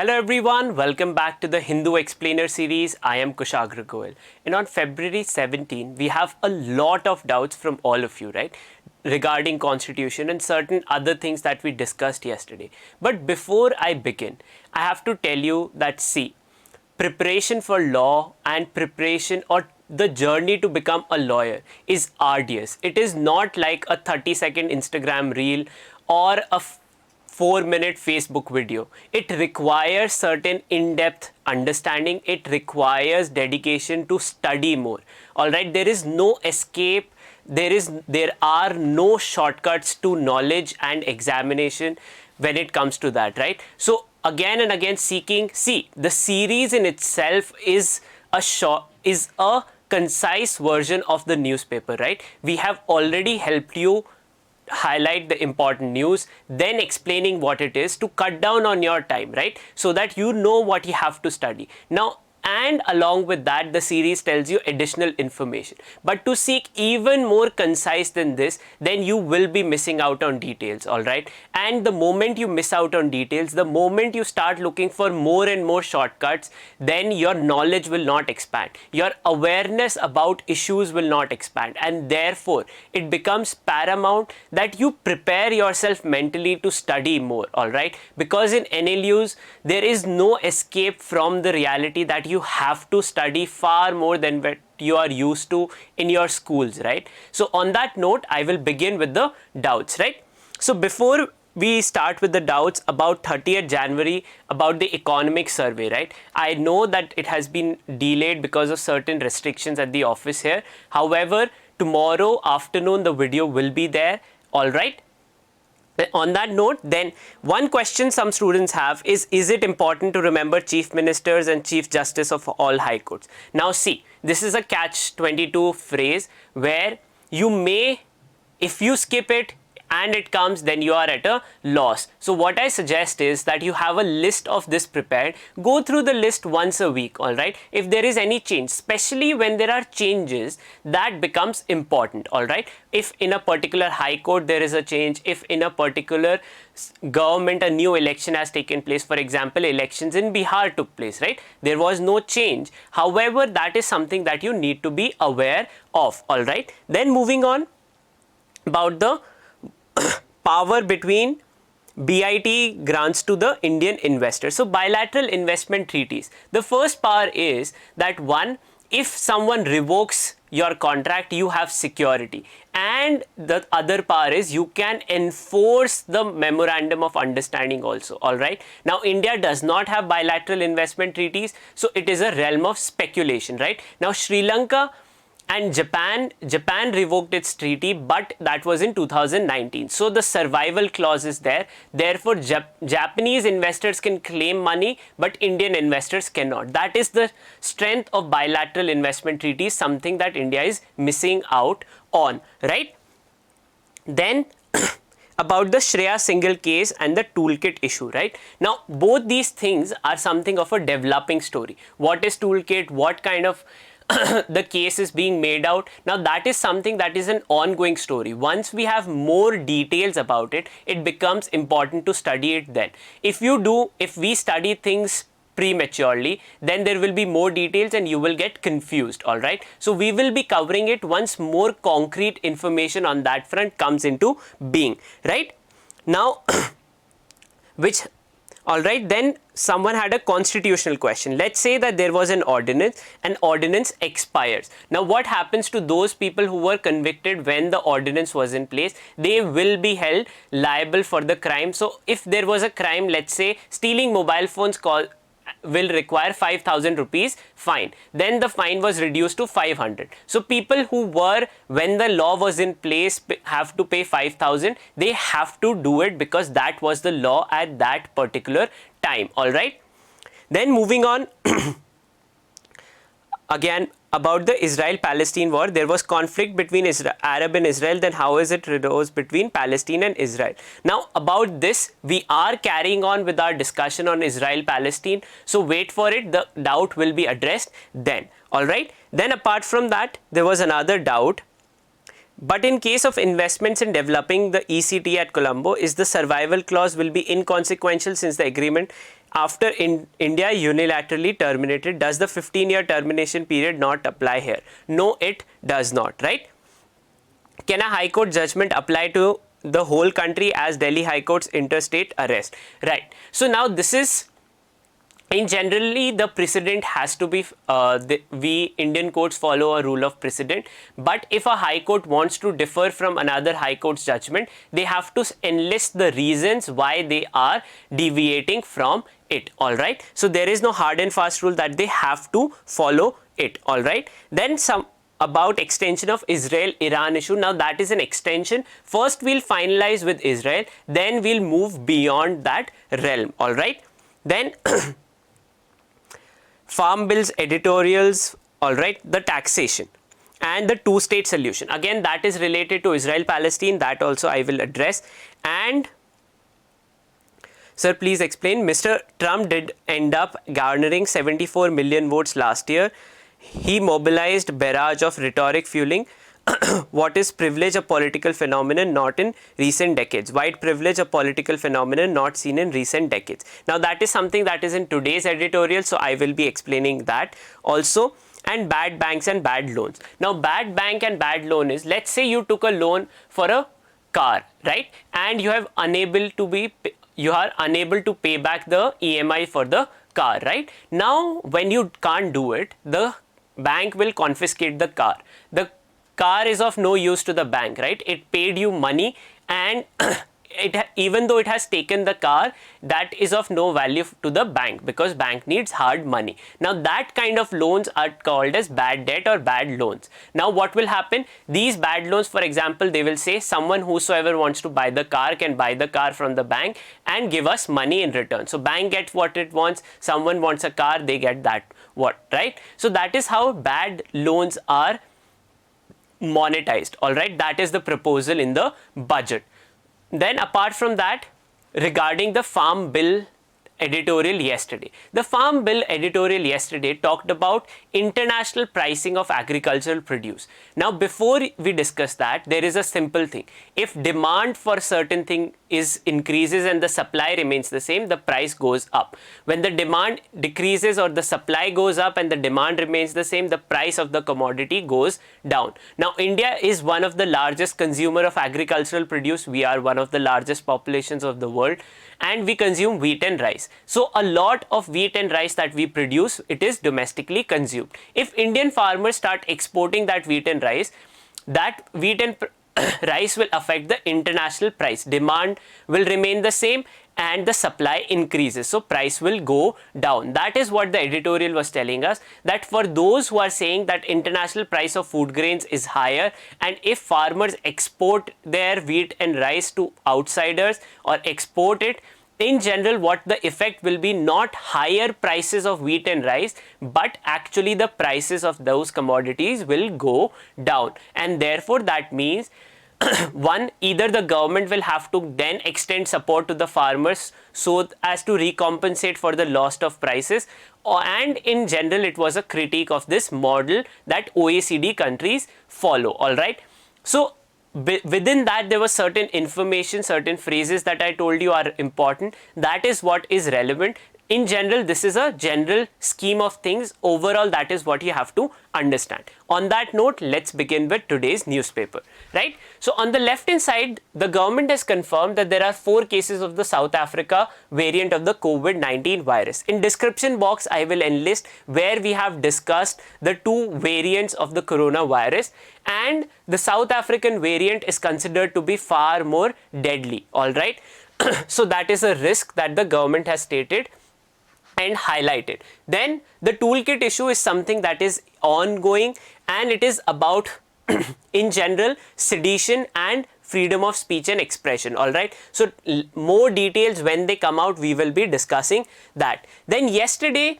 Hello everyone, welcome back to the Hindu Explainer series. I am Kushagra Goel. And on February 17, we have a lot of doubts from all of you, right? Regarding constitution and certain other things that we discussed yesterday. But before I begin, I have to tell you that see, preparation for law and preparation or the journey to become a lawyer is arduous. It is not like a 30-second Instagram reel or a 4-minute Facebook video. It requires certain in-depth understanding. It requires dedication to study more. Alright, there is no escape. There are no shortcuts to knowledge and examination when it comes to that, right? So again and again the series in itself is a concise version of the newspaper, right? We have already helped you highlight the important news, then explaining what it is to cut down on your time, right? So that you know what you have to study. Now, and along with that, the series tells you additional information. But to seek even more concise than this, then you will be missing out on details, all right? And the moment you miss out on details, the moment you start looking for more and more shortcuts, then your knowledge will not expand. Your awareness about issues will not expand. And therefore, it becomes paramount that you prepare yourself mentally to study more, all right? Because in NLUs, there is no escape from the reality that you have to study far more than what you are used to in your schools, right? So on that note, I will begin with the doubts, right? So before we start with the doubts about 30th January about the economic survey, right? I know that it has been delayed because of certain restrictions at the office here. However, tomorrow afternoon the video will be there, all right? On that note, then one question some students have is it important to remember chief ministers and chief justice of all high courts? Now see, this is a catch-22 phrase where you may, if you skip it and it comes, then you are at a loss. So what I suggest is that you have a list of this prepared. Go through the list once a week, all right? If there is any change, especially when there are changes, that becomes important, all right? If in a particular high court there is a change, if in a particular government a new election has taken place, for example, elections in Bihar took place, right? There was no change. However, that is something that you need to be aware of, all right? Then moving on about the power between BIT grants to the Indian investors. So bilateral investment treaties. The first power is that one, if someone revokes your contract, you have security. And the other power is you can enforce the memorandum of understanding also, all right? Now, India does not have bilateral investment treaties, so it is a realm of speculation, right? Now, Sri Lanka and Japan revoked its treaty, but that was in 2019. So the survival clause is there. Therefore, Japanese investors can claim money, but Indian investors cannot. That is the strength of bilateral investment treaties, something that India is missing out on, right? Then about the Shreya Singhal case and the toolkit issue, right? Now, both these things are something of a developing story. What is toolkit? What kind of the case is being made out. Now that is something that is an ongoing story. Once we have more details about it, it becomes important to study it then. If we study things prematurely, then there will be more details and you will get confused, all right? So we will be covering it once more concrete information on that front comes into being, right? Now, alright, then someone had a constitutional question. Let's say that there was an ordinance expires. Now what happens to those people who were convicted when the ordinance was in place? They will be held liable for the crime. So if there was a crime, let's say stealing mobile phones will require 5,000 rupees fine. Then the fine was reduced to 500. So people who were, when the law was in place, have to pay 5,000. They have to do it because that was the law at that particular time. All right. Then moving on again about the Israel-Palestine war, there was conflict between Arab and Israel. Then how is it arose between Palestine and Israel? Now about this, we are carrying on with our discussion on Israel-Palestine. So wait for it. The doubt will be addressed then. All right. Then apart from that, there was another doubt But in case of investments in developing the ECT at Colombo, is the survival clause will be inconsequential since the agreement after India unilaterally terminated. Does the 15-year termination period not apply here? No, it does not, right? Can a High Court judgment apply to the whole country as Delhi High Court's interstate arrest? Right. So now this is, in generally the precedent has to be, we Indian courts follow a rule of precedent, but if a High Court wants to differ from another High Court's judgment, they have to enlist the reasons why they are deviating from it, alright. So there is no hard and fast rule that they have to follow it, alright. Then some about extension of Israel-Iran issue. Now that is an extension. First we'll finalize with Israel, then we'll move beyond that realm, alright. Then farm bills editorials, alright, the taxation and the two-state solution. Again, that is related to Israel-Palestine, that also I will address. And sir, please explain. Mr. Trump did end up garnering 74 million votes last year. He mobilized barrage of rhetoric fueling what is privilege a political phenomenon not in recent decades? White privilege a political phenomenon not seen in recent decades. Now that is something that is in today's editorial, so I will be explaining that also. And bad banks and bad loans. Now bad bank and bad loan is, let's say you took a loan for a car, right? And you are unable to pay back the EMI for the car, right? Now when you can't do it, the bank will confiscate the car. The car is of no use to the bank, right? It paid you money, and even though it has taken the car, that is of no value to the bank because bank needs hard money. Now that kind of loans are called as bad debt or bad loans. Now what will happen? These bad loans, for example, they will say someone whosoever wants to buy the car can buy the car from the bank and give us money in return. So bank gets what it wants, someone wants a car, they get that what, right? So that is how bad loans are monetized, alright. That is the proposal in the budget. Then apart from that, regarding the farm bill editorial yesterday. The farm bill editorial yesterday talked about international pricing of agricultural produce. Now before we discuss that, there is a simple thing. If demand for certain thing increases and the supply remains the same, the price goes up. When the demand decreases or the supply goes up and the demand remains the same, the price of the commodity goes down. Now India is one of the largest consumer of agricultural produce. We are one of the largest populations of the world, and we consume wheat and rice. So a lot of wheat and rice that we produce, it is domestically consumed. If Indian farmers start exporting that wheat and rice, that wheat and rice will affect the international price. Demand will remain the same and the supply increases, so price will go down. That is what the editorial was telling us, that for those who are saying that international price of food grains is higher, and if farmers export their wheat and rice to outsiders or export it, in general what the effect will be, not higher prices of wheat and rice, but actually the prices of those commodities will go down. And therefore that means one, either the government will have to then extend support to the farmers so as to recompensate for the loss of prices, and in general it was a critique of this model that OECD countries follow, alright. So within that there was certain information, certain phrases that I told you are important. That is what is relevant. In general, this is a general scheme of things. Overall, that is what you have to understand. On that note, let's begin with today's newspaper, right? So on the left hand side, the government has confirmed that there are 4 cases of the South Africa variant of the COVID-19 virus. In description box, I will enlist where we have discussed the 2 variants of the coronavirus, and the South African variant is considered to be far more deadly, all right? So that is a risk that the government has stated and highlighted. Then the toolkit issue is something that is ongoing, and it is about in general sedition and freedom of speech and expression, alright. So more details when they come out, we will be discussing that. Then yesterday,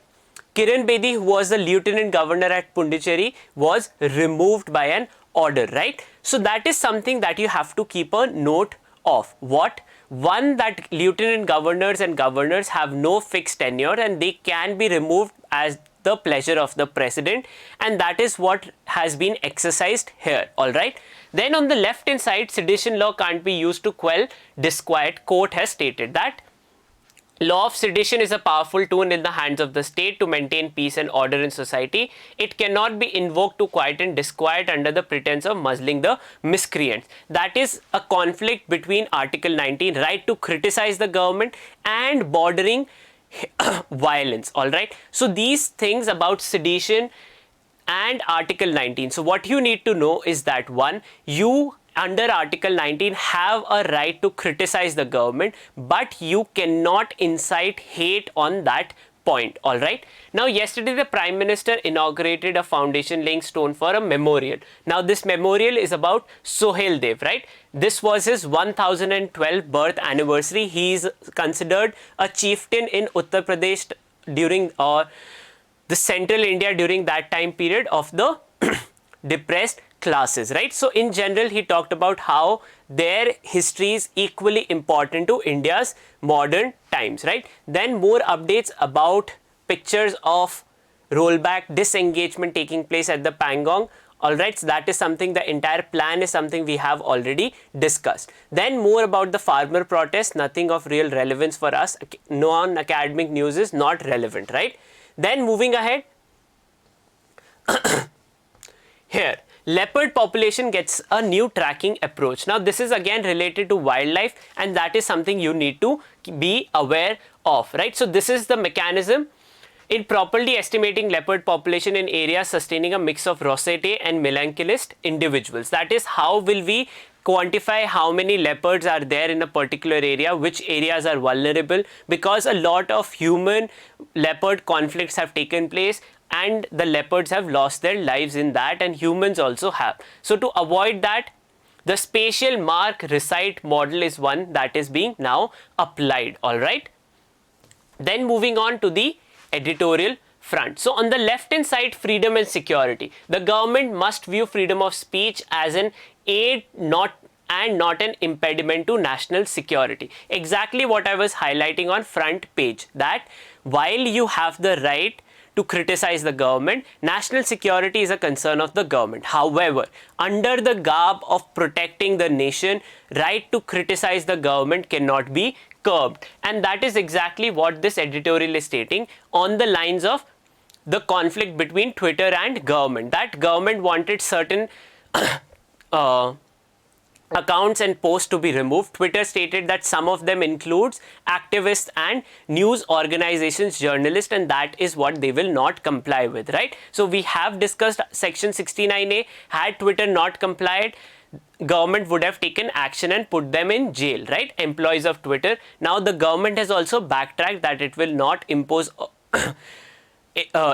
Kiran Bedi, who was the Lieutenant Governor at Pondicherry, was removed by an order, right? So that is something that you have to keep a note of. What? One, that lieutenant governors and governors have no fixed tenure and they can be removed as the pleasure of the president, and that is what has been exercised here. All right. Then on the left hand side, sedition law can't be used to quell disquiet. Court has stated that law of sedition is a powerful tool in the hands of the state to maintain peace and order in society. It cannot be invoked to quieten disquiet under the pretense of muzzling the miscreants. That is a conflict between Article 19, right to criticize the government, and bordering violence. All right. So these things about sedition and Article 19. So what you need to know is that, one, you under Article 19 have a right to criticize the government, but you cannot incite hate on that point. All right. Now, yesterday the Prime Minister inaugurated a foundation laying stone for a memorial. Now, this memorial is about Sohail Dev, right? This was his 1012th birth anniversary. He is considered a chieftain in Uttar Pradesh during the central India during that time period of the depressed classes, right? So in general, he talked about how their history is equally important to India's modern times, right? Then more updates about pictures of rollback disengagement taking place at the Pangong. All right, so that is something, the entire plan is something we have already discussed. Then more about the farmer protest, nothing of real relevance for us. Non-academic news is not relevant, right? Then moving ahead, here, leopard population gets a new tracking approach. Now, this is again related to wildlife, and that is something you need to be aware of, right? So, this is the mechanism in properly estimating leopard population in areas sustaining a mix of roseate and melancholist individuals. That is, how will we quantify how many leopards are there in a particular area, which areas are vulnerable, because a lot of human leopard conflicts have taken place and the leopards have lost their lives in that, and humans also have. So to avoid that, the spatial mark recite model is one that is being now applied. All right. Then moving on to the editorial front. So on the left hand side, freedom and security. The government must view freedom of speech as an aid, not an impediment to national security. Exactly what I was highlighting on front page, that while you have the right to criticize the government, national security is a concern of the government. However, under the garb of protecting the nation, right to criticize the government cannot be curbed. And that is exactly what this editorial is stating on the lines of the conflict between Twitter and government. That government wanted certain accounts and posts to be removed. Twitter stated that some of them includes activists and news organizations, journalists, and that is what they will not comply with, right? So we have discussed section 69A. Had Twitter not complied, government would have taken action and put them in jail, right? Employees of Twitter. Now the government has also backtracked that it will not impose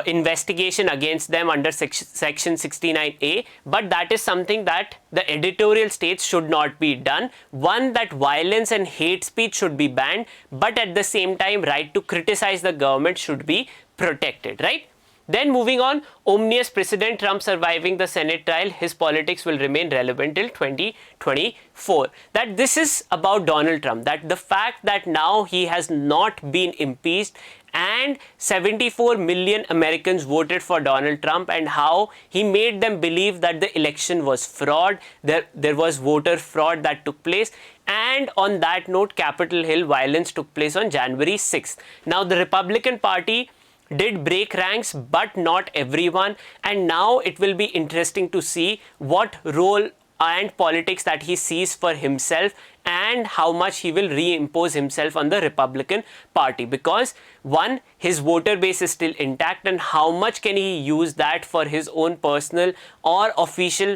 investigation against them under section 69A, but that is something that the editorial states should not be done. One, that violence and hate speech should be banned, but at the same time, right to criticize the government should be protected, right? Then moving on, ominous President Trump surviving the Senate trial, his politics will remain relevant till 2024. That this is about Donald Trump, that the fact that now he has not been impeached and 74 million Americans voted for Donald Trump, and how he made them believe that the election was fraud, there was voter fraud that took place. And on that note, Capitol Hill violence took place on January 6th. Now the Republican Party did break ranks, but not everyone, and now it will be interesting to see what role and politics that he sees for himself and how much he will reimpose himself on the Republican Party, because one, his voter base is still intact, and how much can he use that for his own personal or official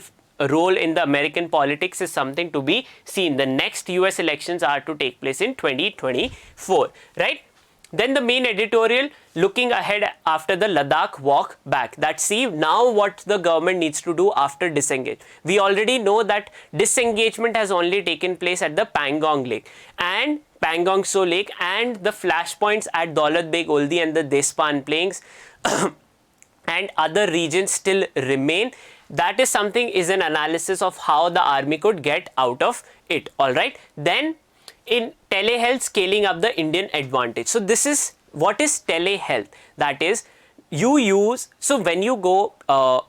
role in the American politics is something to be seen. The next US elections are to take place in 2024, right? Then the main editorial, looking ahead after the Ladakh walk back, that see now what the government needs to do after disengage. We already know that disengagement has only taken place at the Pangong Lake and Pangong Tso Lake, and the flashpoints at Daulat Beg Oldi and the Despan Plains and other regions still remain. That is something, is an analysis of how the army could get out of it. All right. Then in telehealth, scaling up the Indian advantage. So this is what is telehealth. That is, you use, so when you go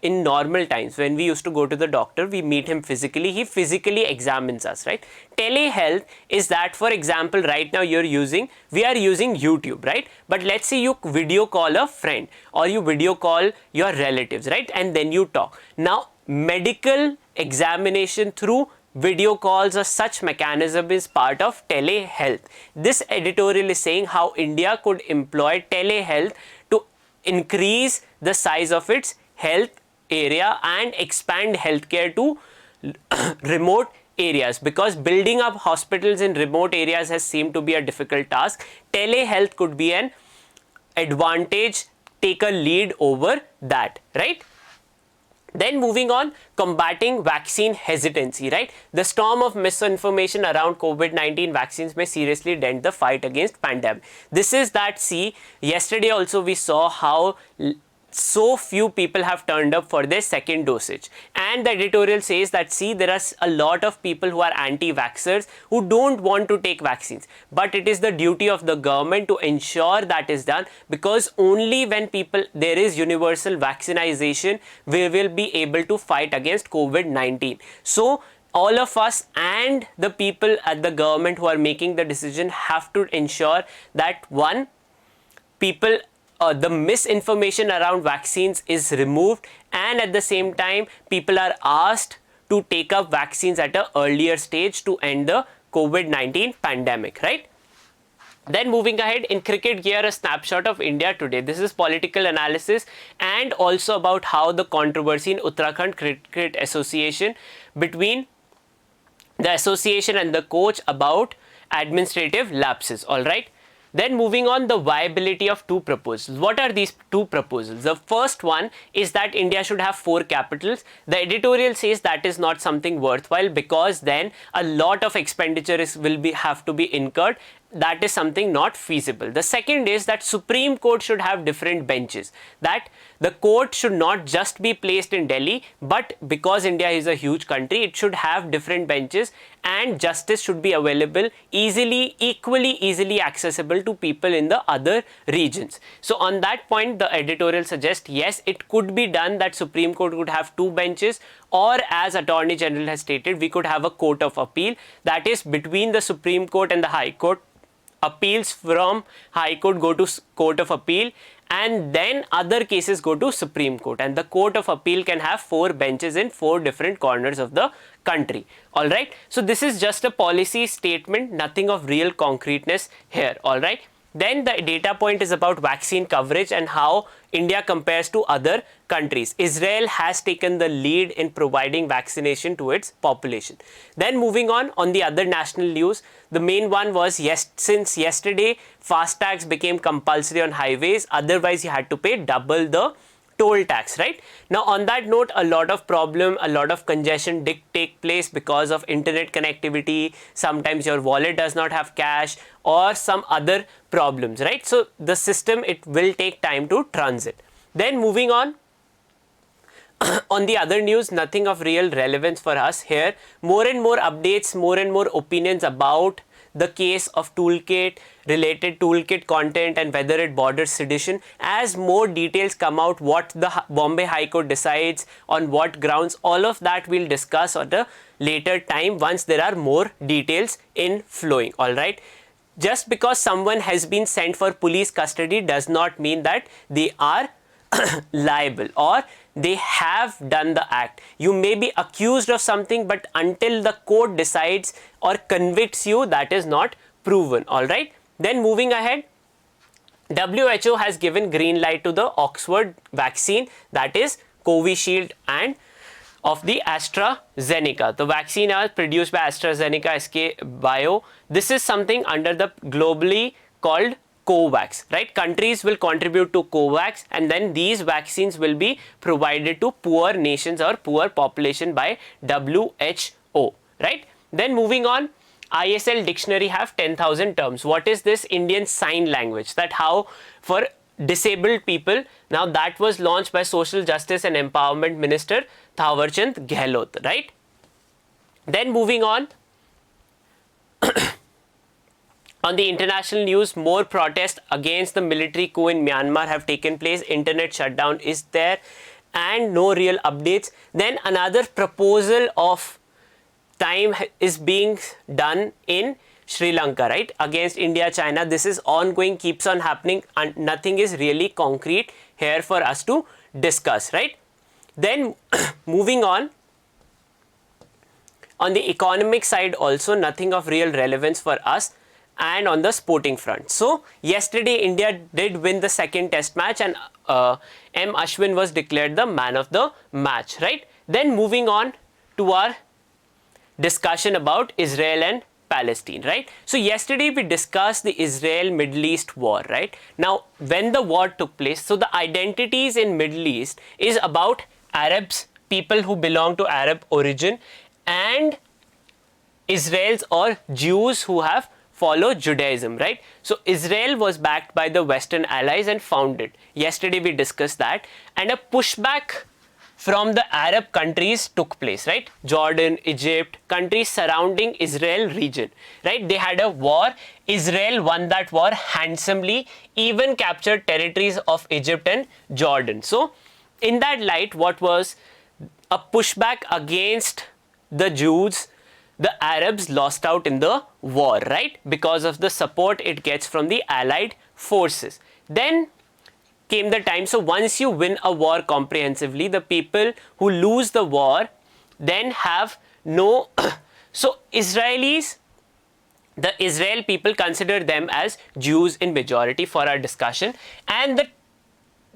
in normal times, when we used to go to the doctor, we meet him physically, he physically examines us, right? Telehealth is that, for example, right now we are using YouTube, right? But let's say you video call a friend or you video call your relatives, right? And then you talk. Now, medical examination through video calls or such mechanism is part of telehealth. This editorial is saying how India could employ telehealth to increase the size of its health area and expand healthcare to remote areas, because building up hospitals in remote areas has seemed to be a difficult task. Telehealth could be an advantage, take a lead over that, right? Then moving on, combating vaccine hesitancy, right? The storm of misinformation around COVID-19 vaccines may seriously dent the fight against pandemic. This is that, see, yesterday also we saw how so few people have turned up for their second dosage, and the editorial says that, see, there are a lot of people who are anti-vaxxers who don't want to take vaccines, but it is the duty of the government to ensure that is done, because only when there is universal vaccinization, we will be able to fight against COVID-19. So all of us and the people at the government who are making the decision have to ensure that, one, the misinformation around vaccines is removed, and at the same time people are asked to take up vaccines at an earlier stage to end the COVID-19 pandemic, right? Then moving ahead, in cricket gear, a snapshot of India today. This is political analysis and also about how the controversy in Uttarakhand Cricket Association between the association and the coach about administrative lapses, all right? Then moving on, the viability of two proposals. What are these two proposals? The first one is that India should have 4 capitals. The editorial says that is not something worthwhile, because then a lot of expenditure have to be incurred. That is something not feasible. The second is that Supreme Court should have different benches, that the court should not just be placed in Delhi, but because India is a huge country, it should have different benches, and justice should be available equally easily accessible to people in the other regions. So on that point, the editorial suggests, yes, it could be done that Supreme Court would have 2 benches, or as Attorney General has stated, we could have a court of appeal, that is between the Supreme Court and the High Court. Appeals from High Court go to Court of Appeal, and then other cases go to Supreme Court, and the Court of Appeal can have 4 benches in 4 different corners of the country. Alright, so this is just a policy statement, nothing of real concreteness here. Alright, then the data point is about vaccine coverage and how India compares to other countries. Israel has taken the lead in providing vaccination to its population. Then moving on the other national news, the main one was, since yesterday, FASTags became compulsory on highways, otherwise you had to pay double the toll tax, right? Now on that note, a lot of congestion did take place because of internet connectivity. Sometimes your wallet does not have cash or some other problems, right? So the system, it will take time to transit. Then moving on the other news, nothing of real relevance for us here. More and more updates, more and more opinions about the case of toolkit, related toolkit content, and whether it borders sedition. As more details come out, what the Bombay High Court decides, on what grounds, all of that we'll discuss at a later time once there are more details in flowing. Alright, just because someone has been sent for police custody does not mean that they are liable or they have done the act. You may be accused of something, but until the court decides or convicts you, that is not proven. Alright, then moving ahead, WHO has given green light to the Oxford vaccine, that is Covishield, and of the AstraZeneca. The vaccine is produced by AstraZeneca SK Bio. This is something under the globally called COVAX, right? Countries will contribute to COVAX, and then these vaccines will be provided to poor nations or poor population by WHO, right? Then moving on, ISL dictionary have 10,000 terms. What is this? Indian Sign Language, that how for disabled people. Now that was launched by Social Justice and Empowerment Minister Thawarchand Gehlot, right? Then moving on, On the international news, more protests against the military coup in Myanmar have taken place. Internet shutdown is there and no real updates. Then another proposal of time is being done in Sri Lanka, right? Against India, China. This is ongoing, keeps on happening, and nothing is really concrete here for us to discuss, right? Then moving on the economic side also, nothing of real relevance for us, and on the sporting front. So yesterday India did win the second test match, and M. Ashwin was declared the man of the match, right? Then moving on to our discussion about Israel and Palestine, right? So yesterday we discussed the Israel-Middle East war, right? Now, when the war took place, so the identities in Middle East is about Arabs, people who belong to Arab origin, and Israel's or Jews who have followed Judaism, right? So Israel was backed by the Western allies and founded. Yesterday we discussed that, and a pushback from the Arab countries took place, right? Jordan, Egypt, countries surrounding Israel region, right? They had a war. Israel won that war handsomely, even captured territories of Egypt and Jordan. So in that light, what was a pushback against the Jews, the Arabs lost out in the war, right? Because of the support it gets from the allied forces. Then came the time, so once you win a war comprehensively, the people who lose the war then have no, so Israelis, the Israel people consider them as Jews in majority for our discussion, and the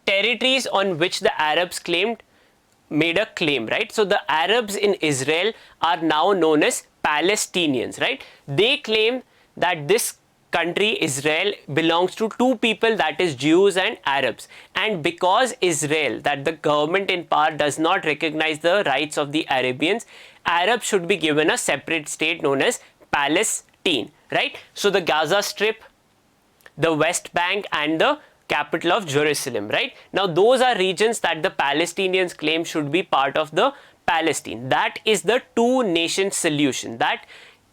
territories on which the Arabs claimed made a claim, right? So the Arabs in Israel are now known as Palestinians, right? They claim that this country, Israel, belongs to two people, that is Jews and Arabs. And because Israel, that the government in power does not recognize the rights of the Arabians, Arabs should be given a separate state known as Palestine, right? So the Gaza Strip, the West Bank, and the capital of Jerusalem, right? Now those are regions that the Palestinians claim should be part of the Palestine. That is the two-nation solution, that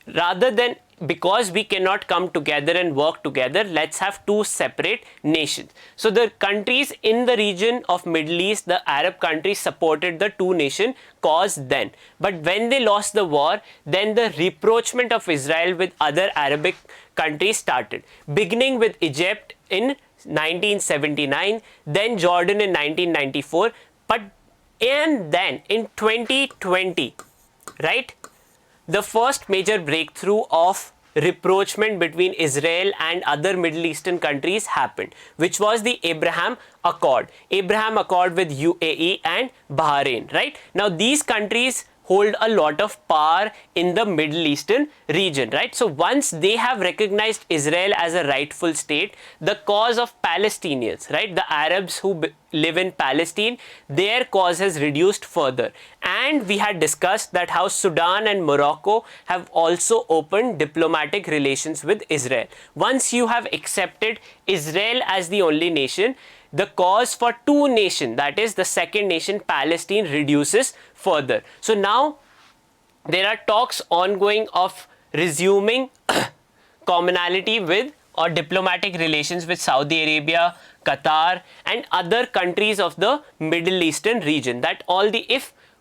rather than, because we cannot come together and work together, let's have two separate nations. So the countries in the region of Middle East, the Arab countries, supported the two-nation cause then. But when they lost the war, then the rapprochement of Israel with other Arabic countries started, beginning with Egypt in 1979, then Jordan in 1994, and then in 2020, right, the first major breakthrough of rapprochement between Israel and other Middle Eastern countries happened, which was the Abraham Accord with UAE and Bahrain, right? Now these countries hold a lot of power in the Middle Eastern region, right? So once they have recognized Israel as a rightful state, the cause of Palestinians, right, the Arabs who live in Palestine, their cause has reduced further. And we had discussed that how Sudan and Morocco have also opened diplomatic relations with Israel. Once you have accepted Israel as the only nation, the cause for two nation, that is the second nation, Palestine, reduces further. So now there are talks ongoing of resuming commonality with or diplomatic relations with Saudi Arabia, Qatar, and other countries of the Middle Eastern region. That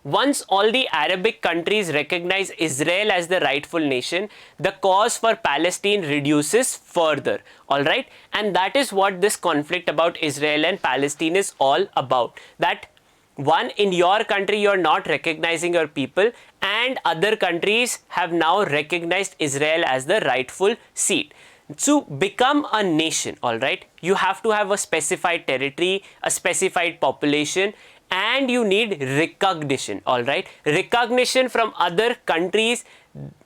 once all the Arabic countries recognize Israel as the rightful nation, the cause for Palestine reduces further, alright? And that is what this conflict about Israel and Palestine is all about. That one, in your country you are not recognizing your people, and other countries have now recognized Israel as the rightful seat. To become a nation, alright, you have to have a specified territory, a specified population, and you need recognition, alright, recognition from other countries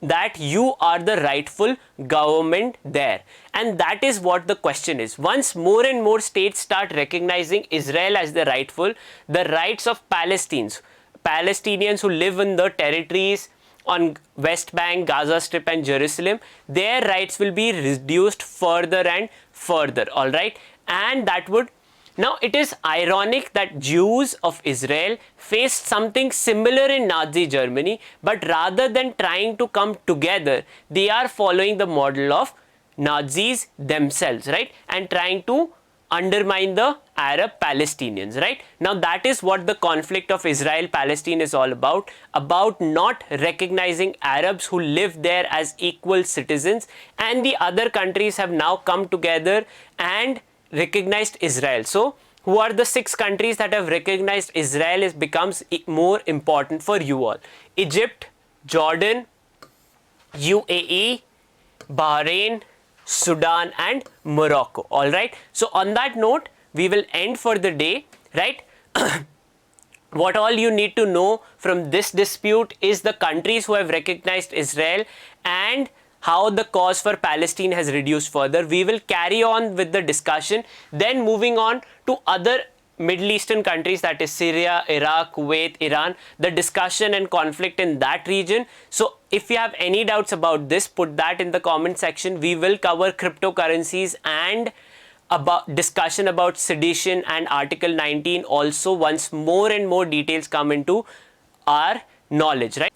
that you are the rightful government there. And that is what the question is. Once more and more states start recognizing Israel as the rights of Palestinians who live in the territories on West Bank, Gaza Strip, and Jerusalem, their rights will be reduced further and further, alright? And that would, now it is ironic that Jews of Israel faced something similar in Nazi Germany, but rather than trying to come together, they are following the model of Nazis themselves, right? And trying to undermine the Arab Palestinians, right? Now that is what the conflict of Israel-Palestine is all about not recognizing Arabs who live there as equal citizens, and the other countries have now come together and recognized Israel. So who are the 6 countries that have recognized Israel becomes more important for you all. Egypt, Jordan, UAE, Bahrain, Sudan and Morocco. All right. So on that note, we will end for the day, right? What all you need to know from this dispute is the countries who have recognized Israel and how the cause for Palestine has reduced further. We will carry on with the discussion. Then moving on to other Middle Eastern countries, that is Syria, Iraq, Kuwait, Iran, the discussion and conflict in that region. So if you have any doubts about this, put that in the comment section. We will cover cryptocurrencies and about discussion about sedition and Article 19 also once more and more details come into our knowledge, right?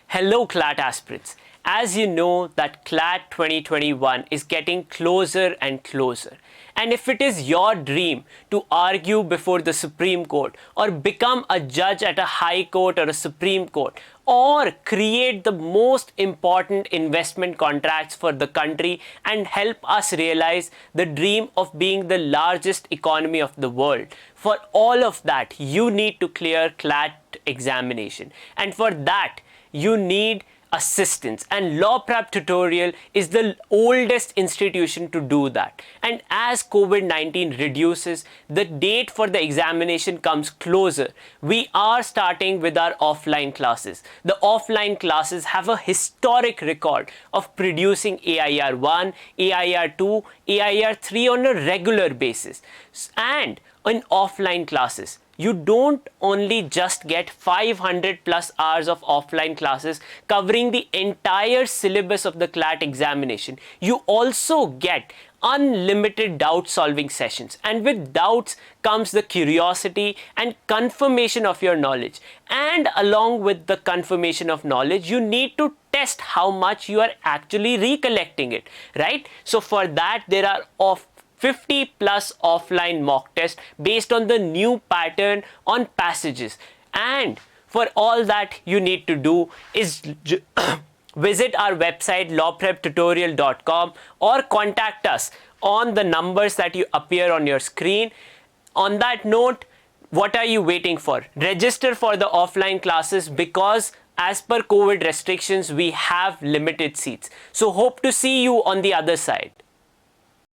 Hello CLAT aspirants. As you know that CLAT 2021 is getting closer and closer. And if it is your dream to argue before the Supreme Court or become a judge at a High Court or a Supreme Court or create the most important investment contracts for the country and help us realize the dream of being the largest economy of the world, for all of that you need to clear CLAT examination. And for that you need assistance, and LawPrep Tutorial is the oldest institution to do that. And as COVID-19 reduces, the date for the examination comes closer. We are starting with our offline classes. The offline classes have a historic record of producing AIR 1, AIR 2, AIR 3 on a regular basis. And in offline classes, you don't only just get 500 plus hours of offline classes covering the entire syllabus of the CLAT examination. You also get unlimited doubt solving sessions, and with doubts comes the curiosity and confirmation of your knowledge. And along with the confirmation of knowledge, you need to test how much you are actually recollecting it, right? So for that there are 50 plus offline mock tests based on the new pattern on passages. And for all that you need to do is visit our website lawpreptutorial.com or contact us on the numbers that you appear on your screen. On that note, what are you waiting for? Register for the offline classes, because as per COVID restrictions we have limited seats. So hope to see you on the other side.